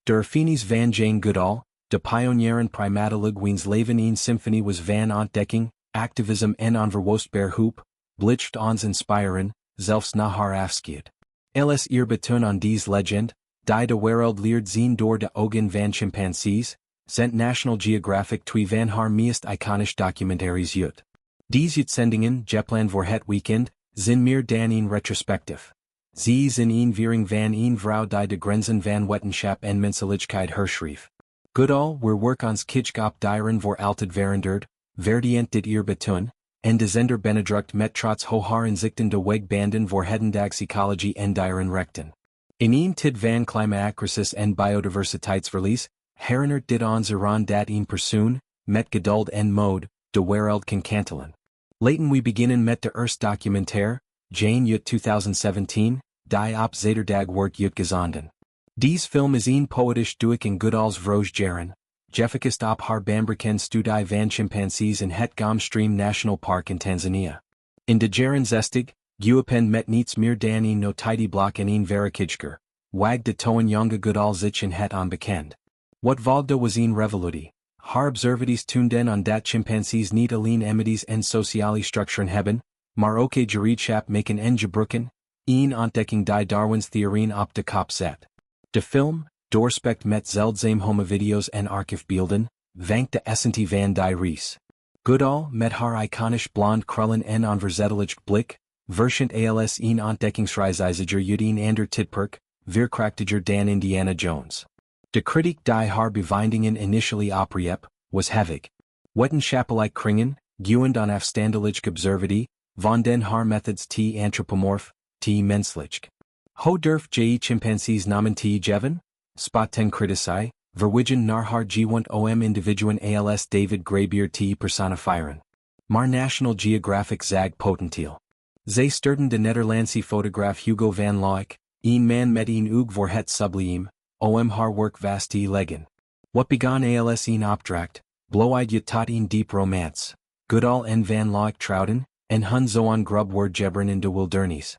De Erfenis van Jane Goodall, de Pionier en primatologe wiens leven een symphony was van ontdekking, activisme en onverwoestbaarheid, blijft ons inspireren, zelfs na haar afscheid. Els eerbetoon aan deze legend, die de wereld leert zien door de ogen van chimpansees, zendt National Geographic Twee van haar meest iconische documentaires uit. Deze uitzendingen, gepland voor het weekend, zijn meer dan een retrospectief. Ze zijn een viering van een vrouw die de grenzen van wetenschap en menselijkheid herschreef. Goodall, waar werk ons kitsch op dieren voor altijd veranderd, verdient dit eerbetoon, en de zender benedrukt met trots haar inzichten de weg banden voor hedendaagse ecologie en dierenrechten. In een tid van klimaatcrisis en biodiversiteitsverlies, herinnert dit ons eraan dat een persoon, met geduld en mode, de wereld kan kantelen. Laten we beginnen met de eerste documentaire, Jane uit 2017, die op zaterdag wordt uitgezonden. Deze film is een poëtisch duik in Goodall's vroeg jaren, gefocust op haar baanbrekende studie van chimpansees in het Gomstream National Park in Tanzania. In de jaren 60, geopend met niets meer dan een notitieblok en een verrekijker, wag de toon jonge Goodall zich in het onbekend. Wat volgde was een revolutie. Haar observaties toonden aan dat chimpansees niet alleen amities en sociale structuren hebben, maar ook gereedschap maken en gebruiken, een ontdekking die Darwins theorieën op de kop zet. De film, doorspekt met zeldzame video's en archiefbeelden, vangt de essentie van die reis. Goodall, met haar iconisch blond krullen en onverzettelijk blik, vershint als een ontdekkingsreiziger uit een ander tijdperk, veerkrachtiger dan Indiana Jones. De kritiek die haar bevindingen initially opriep, was hevig. Wetenschappelijk kringen, geünd aan afstandelijk observatie, vonden haar methods te anthropomorph, te menselijk. Hoe durft je chimpansees namen te geven? Spot ten critici, verwijen naar haar gewend individuen als David Graeber te personifieren. Maar National Geographic zag potentieel. Zij stuurden de Nederlandse fotograaf Hugo van Lawick, een man met een oog voor het subliem, haar werk vast te leggen. Wat begon als een opdracht, bloeide je tot een diep romance. Goodall en van Lawick trouwden, en hun zoon grub word geberen in de wildernis.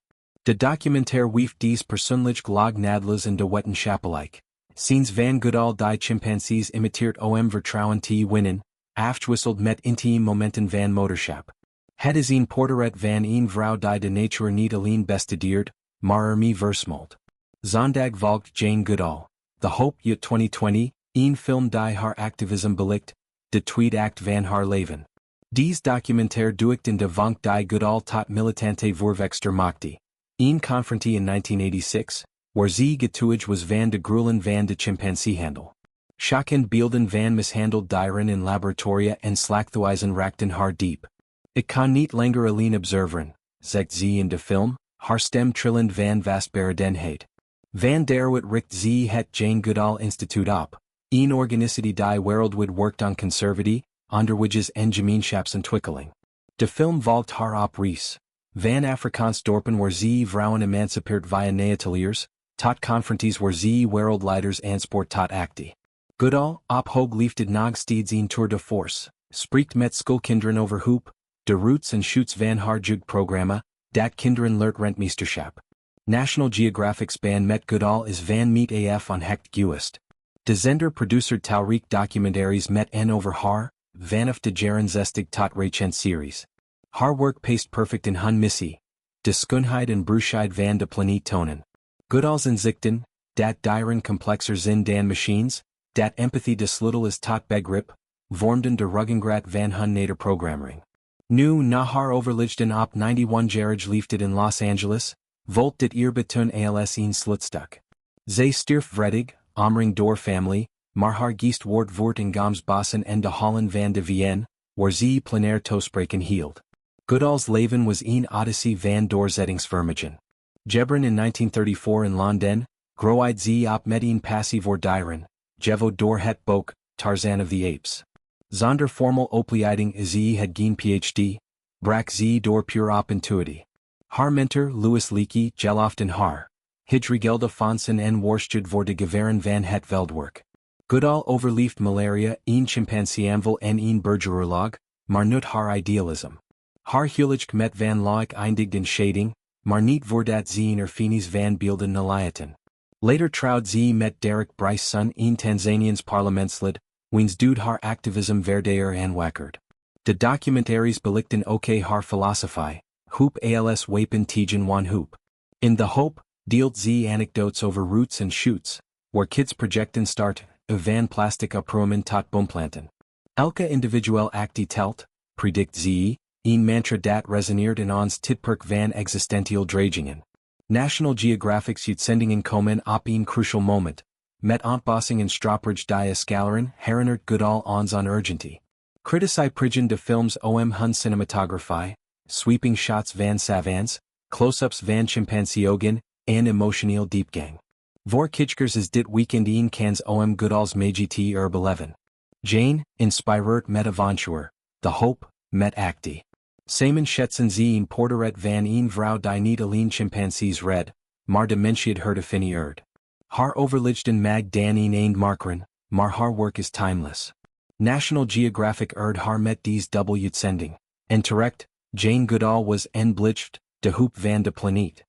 De documentaire wieft deze persoonlijk log nadels in de wetenschappelijk. Scenes van Goodall die chimpansees imiteert vertrouwen te winnen, afgewisseld met intiem momenten van moederschap. Het is een portret van een vrouw die de nature niet alleen bestudeert, maar ermee versmolt. Zondag volgt Jane Goodall, The Hope uit 2020, een film die haar activisme belicht, de tweede act van haar leven. Deze documentaire duikt in de vonk die Goodall tot militante voorvechter maakte. Een conferentie in 1986, waar ze getuige was van de gruwelen van de chimpanseehandel. Schokkend beelden van mishandeld dieren in laboratoria en slachthuizen raakten haar diep. Ik kan niet langer alleen observeren, zegt ze in de film, haar stem trillend van vastberadenheid. Van daaruit richt ze het Jane Goodall Instituut op, een organisatie die wereldwijd werkt aan conservatie, onderwijs en gemeenschapsontwikkeling. De film volgt haar op reis. Van Afrikaans dorpen waar ze vrouwen emancipeert via neateliers, tot conferenties waar ze wereldleiders aanspoort tot actie. Goodall, op hoog liefde nog steeds een tour de force, spreekt met schoolkinderen over hoop, de roots en shoots van haar jeugdprogramma, dat kinderen leert rentmeesterschap. National Geographic's band met Goodall is van meet af on hecht gewist. De zender produceert talrijk documentaires met en over haar, vanaf de jaren 60 tot recent series. Haar werk past perfect in hun missie, de schoonheid en bruisheid van de planeet tonen. Goodall's inzichten, dat dieren complexer zijn dan machines, dat empathy de sleutel is tot begrip, vormden de ruggengraat van hun nederprogrammering. Nu na haar overlijden op 91-jarige leeftijd in Los Angeles, volt dit eerbetoon als een slutstuk. Zij stierf vredig, omring door family, maar haar geest wordt voort in Goms bossen en de hallen van de Vienne, waar ze plenair toespreken hield. Goodall's leven was een odyssee van doorzettingsvermogen. Geberen in 1934 in Londen, groeide ze op met een passie voor dieren, gevo door het boek, Tarzan of the Apes. Zonder formal opleiding is ze het geen PhD, brak ze door puur op intuïtie. Haar mentor Louis Leakey geloften haar, hidrigelde fondsen en worstjed voor de gevaren van het veldwerk. Goodall overleefd malaria, een chimpanseeaanval en een burgeroorlog, maar niet haar idealisme. Haar huwelijk met van Lawick eindigt in scheiding, maar niet voordat ze in Erfenis van beelden nalaten. Later troud ze met Derek Bryce son in Tanzanians parlementslid, wiens dood haar activism verdeer aanwakkerd. De documentaires belichten ook haar filosofie, hoop als wapen tegen wan hoop. In the hope, dealt ze anecdotes over roots and shoots, where kids projecten start, van plastic opruimen tot boomplanten. Elke individueel actie telt, predict ze, een mantra dat resoneert in ons tijdperk van existentieel dreigingen. National Geographic's uitzendingen komen op een crucial moment, met ontbossing en stropperige die scaleren herinnert Goodall ons on urgentie. Criticise prigen de films om hun cinematography, sweeping shots van savants, close-ups van chimpansee-onderzoek, en emotioneel diepgang. Voor kijkers is dit weekend een kans om Goodall's Magit 11. Jane, inspireert met avontuur, de hoop, met actie. Samen schetsen ze een portret van een vrouw die niet alleen chimpansees red, maar de mensheid herdefinieert. Haar overlichten mag dan een eind markeren, maar haar work is timeless. National Geographic haar met deze dubbel uitzending. En terecht, Jane Goodall was en blicht, de hoop van de planeet.